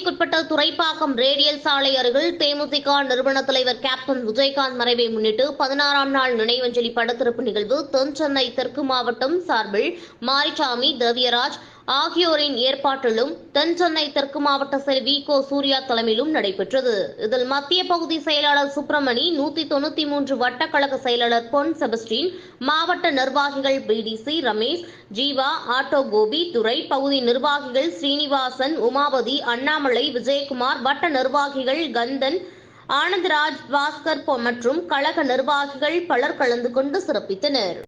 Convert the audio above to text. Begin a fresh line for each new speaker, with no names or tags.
நகராட்சிக்குட்பட்ட Thoraipakkam radial சாலை அருகில் தேமுதிக நிறுவன தலைவர் கேப்டன் விஜயகாந்த் மறைவை முன்னிட்டு 16ஆம் நாள் நினைவஞ்சலி படத்திறப்பு நிகழ்வு தென் சென்னை தெற்கு மாவட்டம் சார்பில் மாரிசாமி, திரவியராஜ் ஆகியோரின் ஏற்பாட்டிலும் தென் சென்னை தெற்கு மாவட்ட செல்வி கோ சூர்யா தலைமையிலும் நடைபெற்றது. இதில் மத்திய பகுதி செயலாளர் சுப்பிரமணி, 193 வட்டக்கழக செயலாளர் பொன் செபஸ்டின், மாவட்ட நிர்வாகிகள் பிடிசி ரமேஷ், ஜீவா, ஆட்டோ கோபி, துறை பகுதி நிர்வாகிகள் ஸ்ரீனிவாசன், உமாபதி, அண்ணாமலை, விஜயகுமார், வட்ட நிர்வாகிகள் கந்தன், ஆனந்தராஜ், பாஸ்கர் மற்றும் கழக நிர்வாகிகள் பலர் கலந்து கொண்டு சிறப்பித்தனர்.